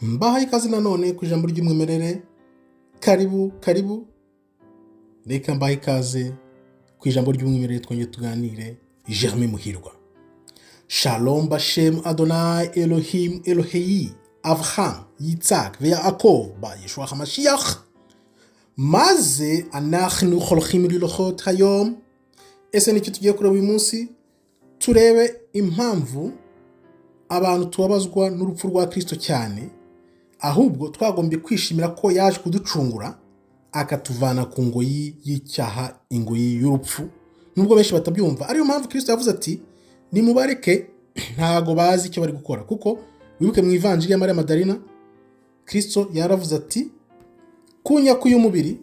Mbahaye ikaze nanone ku ijambo ry'umwimerere. Karibu reka mbahaye ikaze ku ijambo ry'umwimerere, twongeye tuganire. Germain Muhirwa. Shalom Bashem Adonai Elohim Elohei Avraham Yitzhak Yaakov ba Yeshua HaMashiach. Maze anachnu cholchim lilochot hayom. Ese nicyo tugiye kureba uyu munsi, turebe impamvu abantu tubabazwa n'urupfu rwa Kristo cyane, ahubwo twagombye kwishimira ko yaje kuducungura akatuvana ku ngoyi y'icyaha, ingoyi y'urupfu. Nubwo benshi batabyumva, ariyo mpamvu Kristo yavuze ati nimubareke, ntago bazi icyo bari gukora. Kuko wibuke mu ivanjiri ya Mariya Madalina, Kristo yaravuze ati kunyaku y'umubiri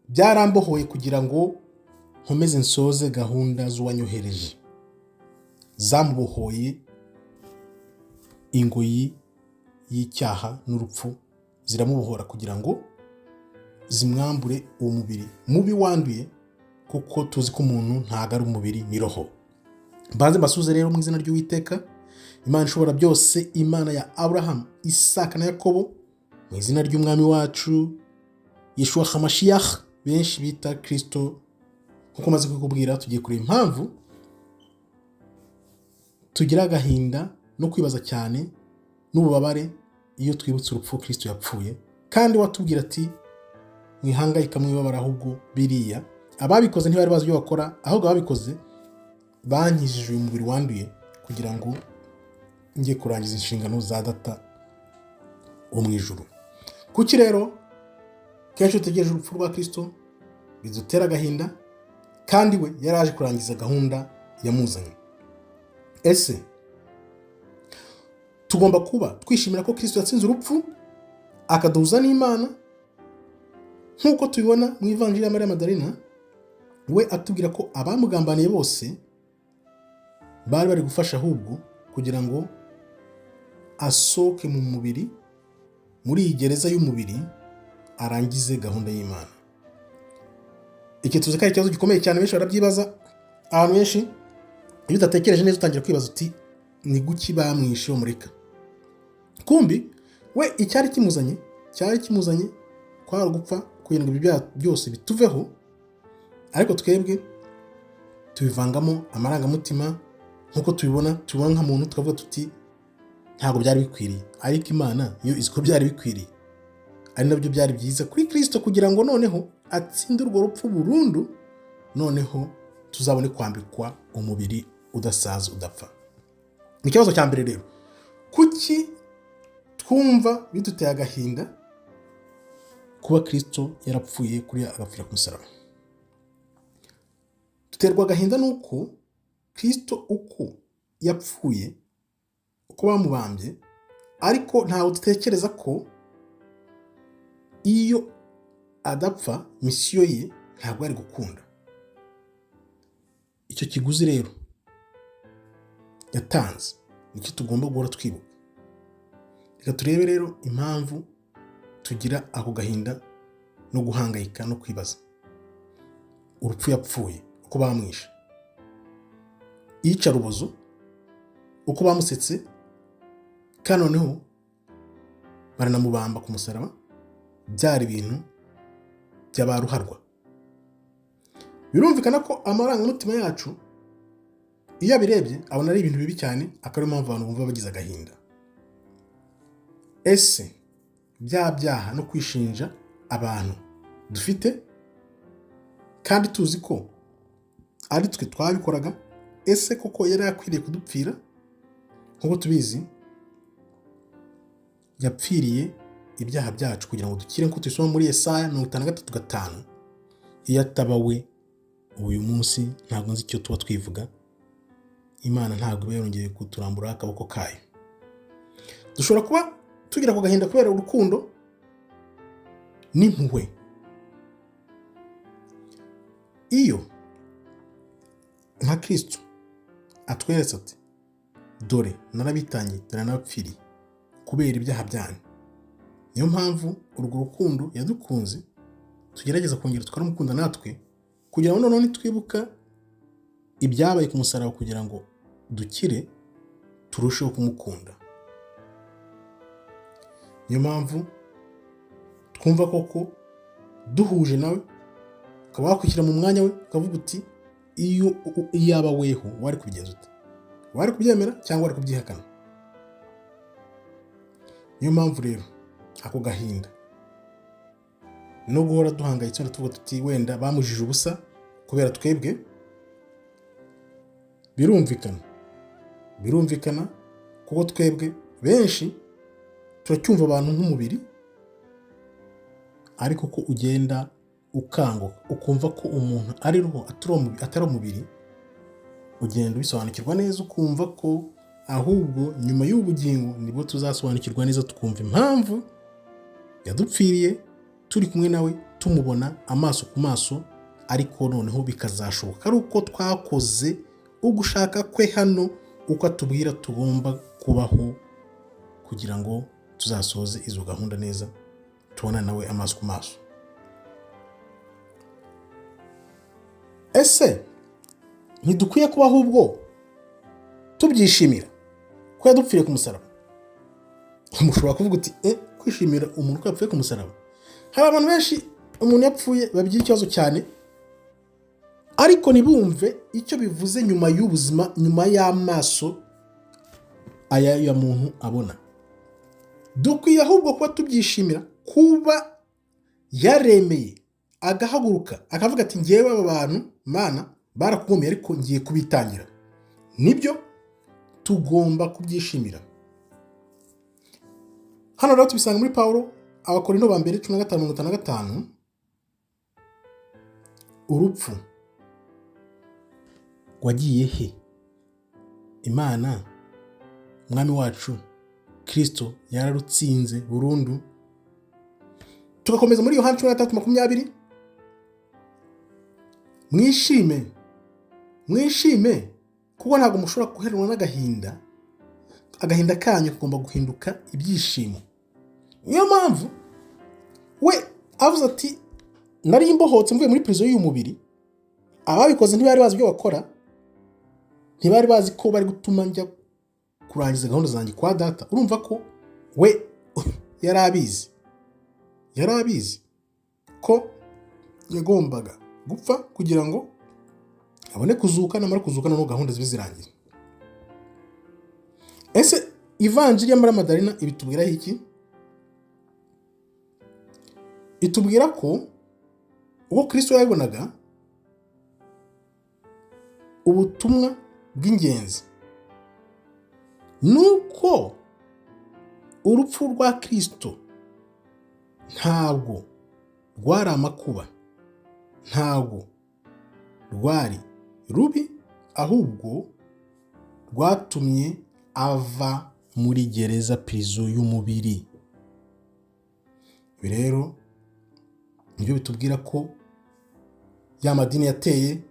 byarambohoye kugira ngo nkomeze nsoze gahunda z'uwanyohereje. Zamubohoye ingoyi y'icyaha n'urupfu, ziramubohora kugira ngo zimwambure uwo mubiri mubi wanduye, kuko tuzi ko umuntu ntago ari umubiri ni roho. Mbanze mbasuze rero mu izina ry'Uwiteka Imana ishobora byose, Imana ya Abraham, Isaka na Yakobo, mu izina ry'umwami wacu Yeshua HaMashiach, benshi bita Kristo. Nkuko maze kukubwira, tugiye kureba impamvu tugira agahinda no kwibaza cyane n'ububabare iyo twibutse urupfu Kristo yapfuye, kandi watubwira ati mwihangayika mwibabara, ahubwo biriya ababikoze ntibari bazi ibyo bakora, ahubwo ababikoze bankijije uyu mubiri wanduye kugira ngo njye kurangiza inshingano za data wo mu ijuru. Kuki rero kenshi utegereje urupfu rwa Kristo bidutera agahinda, kandi we yaraje kurangiza gahunda yamuzanye? Ese tugomba kuba twishimira ko Kristo yatsinze urupfu akaduhuza n'Imana, nk'uko tubibona mu ivanjiri ya Mariya Madalina, we atubwira ko abamugambaniye bose bari bari gufasha ahubwo kugira ngo asohoke mu mubiri, muri iyi gereza y'umubiri, arangize gahunda y'Imana. Iki tuzi ko ari ikibazo gikomeye cyane, benshi barabyibaza. Abantu benshi iyo utatekereje neza utangira kwibaza uti ni guki bamwishe umureka. Kumbi we icyari kimuzanye kwari gupfa kugira ngo ibyo byose bituveho, ariko twebwe tubivangamo amarangamutima nk'uko tubibona nka muntu, tukavuga tuti ntabwo byari bikwiriye. Ariko Imana yo izi ko byari bikwiriye, ari nabyo byari byiza kuri Kristo, kugira ngo noneho atsinde urwo rupfu burundu, noneho tuzabone kwambikwa umubiri udasaza udapfa. Ni ikibazo cya mbere rero, kuki twumva biduteye agahinda kuba Kristo yarapfuye kuri agapfira ku musaraba? Duterwa agahinda nuko Kristo uko yapfuye, uko bamubambye, ariko ntawe dutekereza ko iyo adapfa misiyo ye ntabwo ari gukunda. Icyo kiguzi rero yatanze nicyo tugomba guhora twibuka. Reka turebe rero impamvu tugira ako gahinda no guhangayika no kwibaza urupfu yapfuye, uko bamwishe, iyicarubozo, uko bamusetse, kandi noneho baranamubamba ku musaraba. Byari ibintu by'abaruharwa. Birumvikana ko amarangamutima yacu iyo abirebye abona ari ibintu bibi cyane, akaba ariyo mpamvu abantu bumva bagize agahinda. Ese bya byaha no kwishinja abantu dufite, kandi tuzi ko ari twe twabikoraga, ese koko yari akwiriye kudupfira? Nk'uko tubizi, yapfiriye ibyaha byacu kugira ngo dukire, nk'uko tubisoma muri Yesaya 53:5. Iyo ataba we, uyu munsi ntabwo nzi icyo tuba twivuga. Imana ntabwo iba yongeye kuturambura akaboko kayo. Dushobora kuba tugira ako gahinda kubera urukundo n'impuhwe. Iyo nka Kristo atweretse ati dore narabitangiye, dore narapfiriye kubera ibyaha byanyu, niyo mpamvu urwo rukundo yadukunze tugerageza kongera tukaramukunda natwe, kugira ngo noneho nitwibuka ibyabaye ku musaraba kugira ngo dukire, turusheho kumukunda. niyo mpamvu twumva koko duhuje nawe, ukaba wakwishyira mu mwanya we ukavuga uti iyo yaba weho wari kubigenza ute, wari kubyemera cyangwa wari kubyihakana. niyo mpamvu rero ako gahinda no guhora duhangayitse tuvuga tuti wenda bamujije ubusa kubera twebwe, birumvikana kuko twebwe benshi turacyumva abantu nk'umubiri, ariko ko ugenda ukanguka ukumva ko umuntu ari roho atari umubiri, ugenda ubisobanukirwa neza ukumva ko ahubwo nyuma y'ubugingo nibwo tuzasobanukirwa neza, tukumva impamvu yadupfiriye turi kumwe nawe tumubona amaso ku maso, ariko noneho bikazashoboka ari uko twakoze ugushaka kwe hano, uko atubwira tugomba kubaho kugira ngo tuzasohoze izo gahunda neza, tubona nawe amaso ku maso. Ese ntidukwiye kubaho ubwo tubyishimira ko yadupfiriye ku musaraba? Mushobora kuvuga uti kwishimira umuntu ko yapfuye ku musaraba? Hari abantu benshi umuntu yapfuye babigira ikibazo cyane, ariko ntibumve icyo bivuze nyuma y'ubuzima, nyuma y'amaso aya ya muntu abona. Dukwiye ahubwo kuba tubyishimira, kuba yaremeye agahaguruka akavuga ati ngewe aba bantu Mana barakugomeye ariko ngiye kubitangira. Nibyo tugomba kubyishimira. Hano rero tubisanga muri Pawulo, Abakorinto ba mbere 15:55, urupfu wagiye he? Imana umwami wacu Kristo yararutsinze burundu. Tugakomeza muri Yohana 13:20, mwishime kuko ntabwo mushobora guheranwa n'agahinda, agahinda kanyu kagomba guhinduka ibyishimo. Niyo mpamvu we avuze ati nari imbohotse mvuye muri prison y'umubiri. Ababikoze ntibari bazi ibyo bakora, ntibari bazi ko bari gutuma njya kurangiza gahunda zanjye kwa data. Urumva ko we yari abizi ko yagombaga gupfa kugira ngo abone kuzuka, namara kuzuka noneho gahunda zibe zirangiye. Ese ivanjiri ya Mariya Madalena ibitubwiraho iki? Itubwira ko uwo Kristo yabibonaga ubutumwa bw'ingenzi nuko urupfu rwa Kristo ntabwo rwari amakuba, ntabwo rwari rubi, ahubwo rwatumye ava muri gereza, prison y'umubiri. Rero nibyo bitubwira ko ya madini yateye,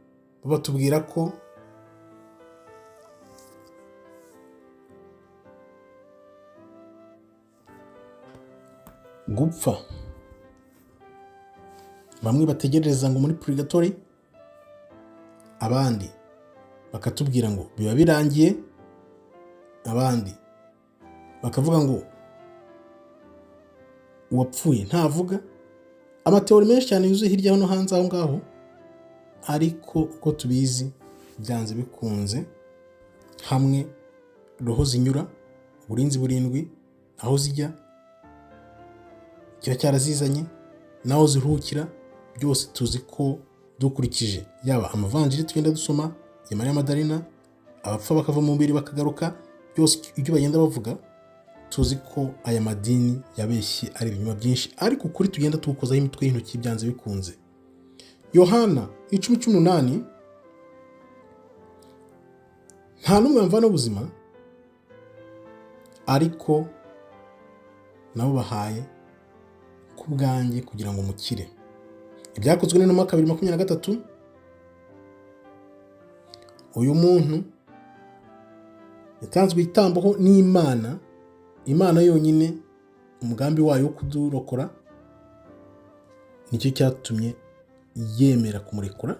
batubwira ko gupfa bamwe bategereza ngo muri purgatory, abandi bakatubwira ngo biba birangiye, abandi bakavuga ngo uwapfuye ntavuga. Amateori menshi cyane yuzuye hirya no hanze aho ngaho, ariko uko tubizi byanze bikunze hamwe roho zinyura, uburinzi burindwi aho zijya kiba cyarazizanye, naho ziruhukira, byose tuzi ko dukurikije yaba amavanjiri tugenda dusoma ya Mariya Madalena, abapfa bakava mu mubiri bakagaruka, byose ibyo bagenda bavuga tuzi ko aya madini yabeshye ari ibinyoma byinshi, ariko ukuri tugenda tugukozaho imitwe y'intoki byanze bikunze. Yohana 10:18, nta n'umwe wamvana ubuzima, ariko nabo bahaye ku bwanjye kugira ngo mukire. Ibyakozwe n'intumwa 2:23, uyu muntu yatanzwe igitambo n'Imana, Imana yonyine, umugambi wayo wo kudurokora, nicyo cyatumye yemera kumurekura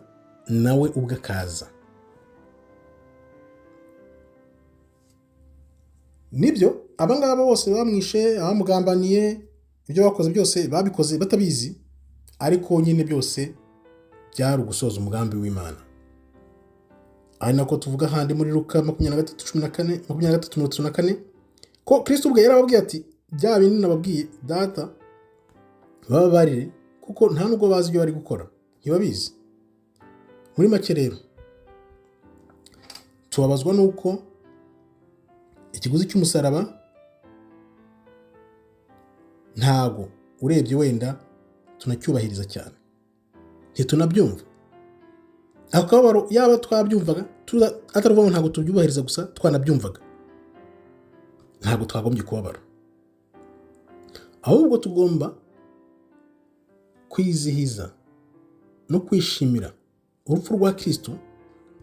nawe ubwe akaza. nibyo abangaba bose bamwishe, abamugambaniye, ibyo bakoze byose babikoze batabizi, ariko nyine byose byari ugusoza umugambi w'Imana. Ari nako tuvuga handi muri Luka 23:14 ko Kristo ubwe yarababwiye ati bya bintu nababwiye data bababarire kuko nta nubwo bazi ibyo bari gukora, ntibabizi. Muri make rero tubabazwa nuko ikiguzi cy'umusaraba ntago urebye wenda tunacyubahiriza cyane, ntitunabyumva. Akababaro yaba twabyumvaga ataruvuga ntago tubyubahiriza gusa, twanabyumvaga ntago twagombye kubabara, ahubwo tugomba kwizihiza no kwishimira urupfu rwa Kristo,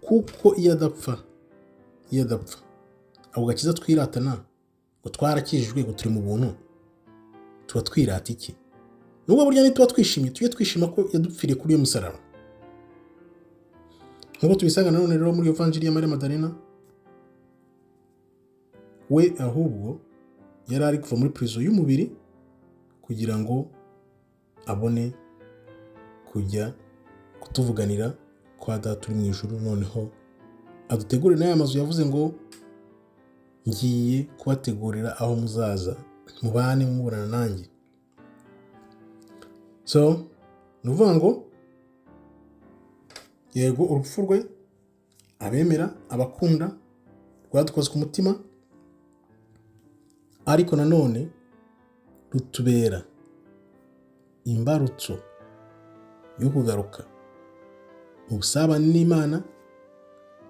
kuko iyo adapfa ako gakiza twiratana ngo twarakijijwe ngo turi mu buntu, tuba twirata iki? Nubwo burya nituba twishimye, tujye twishima ko yadupfiriye kuri uyu musaraba. Nk'uko tubisanga nanone rero muri Evanjiri ya Mariya Madalena, we ahubwo yari ari kuva muri prison y'umubiri kugira ngo abone kujya kutuvuganira kwa Data uri mu ijuru, noneho adutegure n'aya mazu yavuze ngo ngiye kubategurira aho muzaza mubane muburana nanjye. So nuvuga ngo yego urupfu rwe abemera abakunda rwadukoze ku mutima, ariko nanone rutubera imbarutso yo kugaruka mu busabane n'Imana,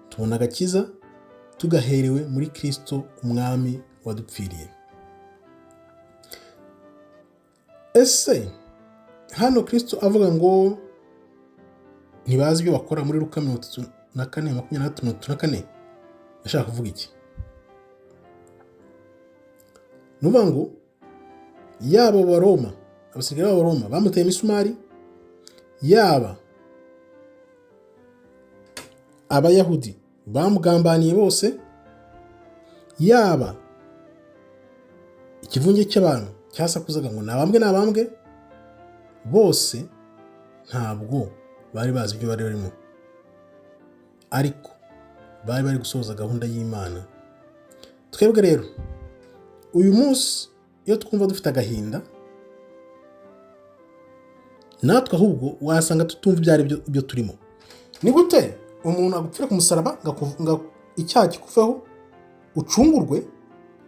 tubona agakiza tugaherewe muri Kristo umwami wadupfiriye. Ese hano Kristo avuga ngo ntibazi ibyo bakora muri Luka 23:23 ashaka kuvuga iki? Nuvuga ngo yaba Abaroma, abasirikare b'Abaroma bamuteye imisumari, yaba Abayahudi bamugambaniye bose, yaba ikivunge cy'abantu cyasakuzaga ngo nabambwe, bose ntabwo bari bazi ibyo bari barimo, ariko bari bari gusoza gahunda y'Imana. Twebwe rero uyu munsi iyo twumva dufite agahinda, natwe ahubwo wasanga tutumva ibyo ari byo turimo. Ni gute umuntu agupfira ku musaraba ngo icyaha kikuveho ucungurwe,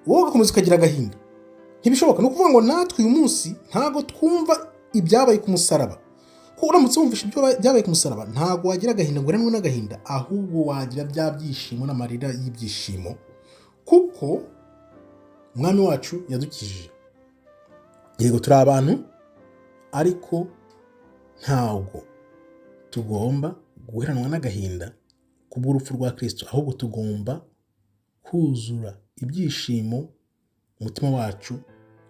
wowe ugakomeza ukagira agahinda? Ntibishoboka. Ni ukuvuga ngo natwe uyu munsi ntago twumva ibyabaye ku musaraba. Kuko uramutse wumvisha ibyo byabaye ku musaraba, ntago wagira agahinda ngo uranwe n'agahinda, ahubwo wagira bya byishimo n'amarira y'ibyishimo, kuko umwami wacu yadukijije. Yego turi abantu, ariko ntabwo tugomba guheranwa n'agahinda kubw'urupfu rwa Kristo, ahubwo tugomba kuzura ibyishimo umutima wacu,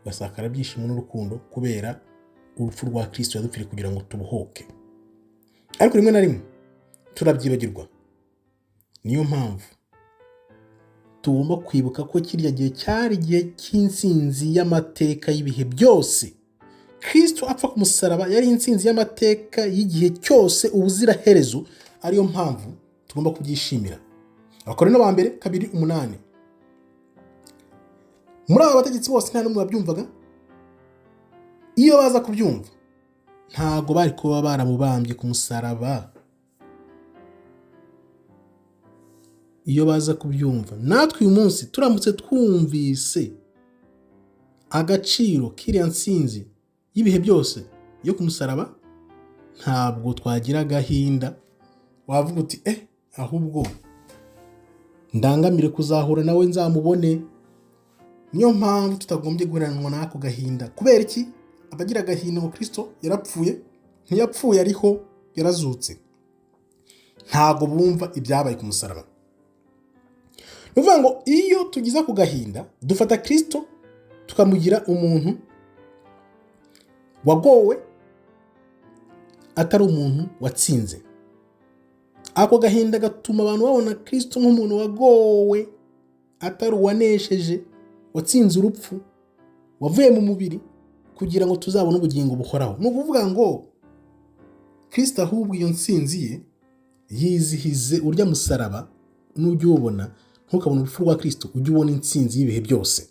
ugasakara ibyishimo n'urukundo kubera urupfu rwa Kristo yadupfiriye kugira ngo tubuhoke. Ariko rimwe na rimwe turabyibagirwa. Niyo mpamvu tugomba kwibuka ko kirya gihe cyari igihe cy'insinzi y'amateka y'ibihe byose. Kristo apfa ku musaraba yari insinzi y'amateka y'igihe cyose ubuziraherezo, ariyo mpamvu tugomba kubyishimira. Abakorinto ba mbere 2:8. Muri aba bategetsi bose nta n'umwe wabyumvaga. Iyo baza kubyumva ntago bari kuba baramubambye ku musaraba. Iyo baza kubyumva, natwe uyu munsi turamutse twumvise agaciro k'iriya nsinzi y'ibihe byose yo ku musaraba, ntabwo twagira agahinda. Wavuga uti ahubwo ndangamire kuzahura nawe nzamubone. Niyo mpamvu tutagombye guheranwa n'ako gahinda. Kubera iki? Abagira agahinda ngo Kristo yarapfuye, ntiyapfuye ariho, yarazutse. Ntago bumva ibyabaye ku musaraba. Nuvuga ngo iyo tugize ku gahinda, dufata Kristo tukamugira umuntu wagowe, atari umuntu watsinze. Ako gahinda gatuma abantu babona Kristo nk'umuntu wagowe, atari uwanesheje. watsinze urupfu, wavuye mu mubiri kugira ngo tuzabone ubugingo buhoraho. Ni ukuvuga ngo Kristo ahubwo iyo ntsinzi ye yizihize urya musaraba, nujya uwubona ntukabona urupfu rwa Kristo, ujye ubona intsinzi y'ibihe byose.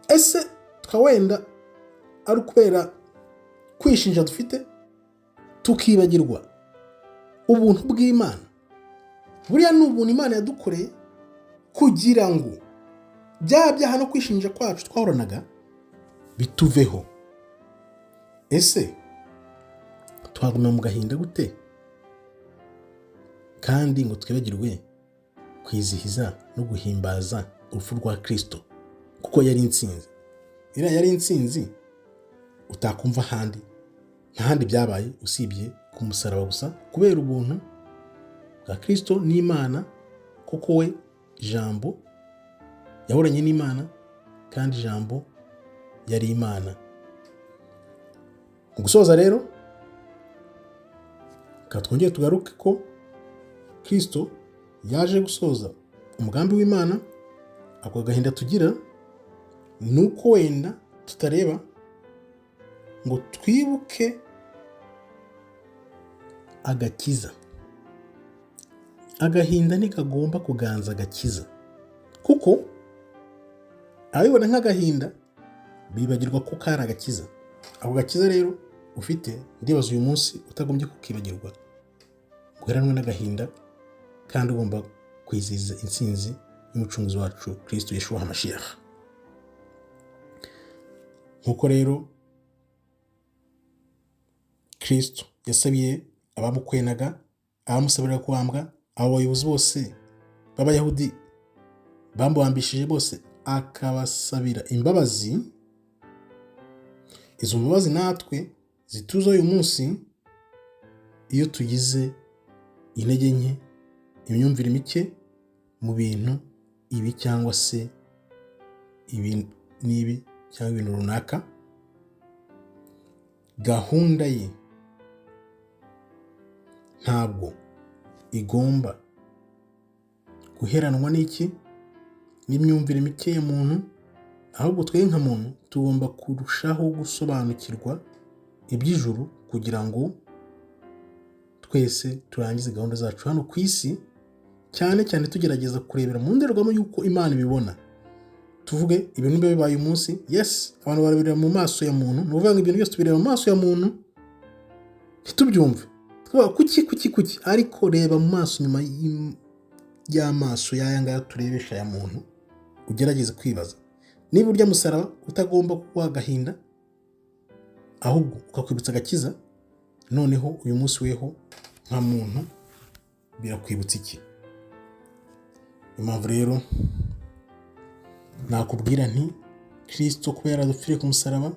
Ese twawenda ari ukubera kwishinja dufite tukibagirwa ubuntu bw'Imana? Buriya ni ubuntu Imana yadukoreye kugira ngo bya byaha no kwishinja kwacu twahoranaga bituveho. Ese twaguma mu gahinda gute kandi ngo twibagirwe kwizihiza no guhimbaza urupfu rwa Kristo? Kuko yari intsinzi. Iriya yari intsinzi utakumva ahandi, nta handi byabaye usibye ku musaraba gusa, kubera ubuntu bwa Kristo n'Imana, kuko we Jambo yahoranye n'Imana kandi Jambo yari Imana. Mu gusoza rero, twongere tugaruke ko Kristo yaje gusoza umugambi w'Imana. Ako gahinda tugira nuko wenda tutareba ngo twibuke agakiza. Agahinda ntikagomba kuganza agakiza, kuko abibona nk'agahinda bibagirwa ko kari agakiza. Ako gakiza rero ufite, ndibaza uyu munsi utagombye kukibagirwa, guheranwe n'agahinda kandi ugomba kwizihiza intsinzi y'umucunguzi wacu Kristo Yeshua HaMashiach. Nkuko rero Kristo yasabiye abamukwenaga, abamusabira kubambwa, abo bayobozi bose b'Abayahudi bamubambishije bose akabasabira imbabazi, izo mbabazi natwe zituza uyu munsi iyo tugize intege nke, imyumvire mike mu bintu ibi cyangwa se ibi n'ibi cyangwa ibintu runaka. Gahunda ye ntabwo igomba guheranwa n'imyumvire mike ya muntu, ahubwo twe nka muntu tugomba kurushaho gusobanukirwa iby'ijuru kugira ngo twese turangize gahunda zacu hano ku isi, cyane cyane tugerageza kurebera mu ndorerwamo y'uko Imana ibibona. Tuvuge ibintu biba bibaye umunsi, yes, abantu barabireba mu maso ya muntu, ni ukuvuga ngo ibintu byose tubireba mu maso ya muntu ntitubyumve, twavuga kuki, ariko reba mu maso, nyuma y'amaso y'aya ngaya turebesha ya muntu, ugerageze kwibaza niba urya musaraba utagomba kuba agahinda, ahubwo ukakwibutsa agakiza. Noneho uyu munsi weho nka muntu birakwibutsa iki? Impamvu rero nakubwira nti Kristo kuba yaradupfiriye ku musaraba,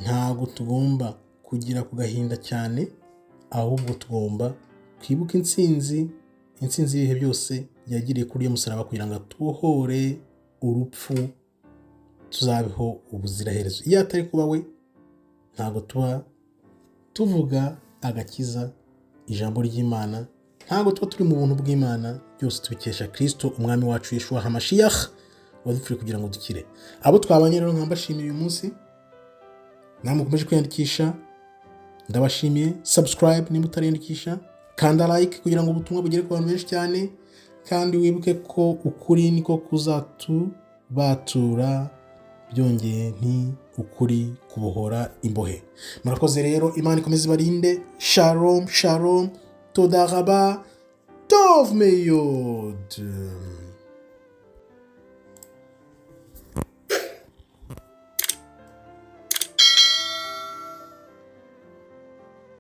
ntabwo tugomba kugira ku gahinda cyane, ahubwo tugomba kwibuka intsinzi y'ibihe byose yagiriye kuri uyu musaraba kugira ngo atubohore urupfu, tuzabeho ubuziraherezo. Iyo atari kuba we, ntabwo tuba tuvuga agakiza, ijambo ry'Imana, ntabwo tuba turi mu buntu bw'Imana. Byose tubikesha Kristo umwami wacu Yeshua HaMashiach wadupfiriye kugira ngo dukire. Abo twabanye rero nkambashimiye uyu munsi, namwe mukomeje kwiyandikisha, ndabashimiye. Subscribe niba utariyandikisha, kanda like kugira ngo ubutumwa bugere ku bantu benshi cyane, kandi wibuke ko ukuri niko kuzatubatura, byongeye nti ukuri kubohora imbohe. Murakoze rero, Imana ikomeze ibarinde. Shalom, shalom, toda raba, tov meyod.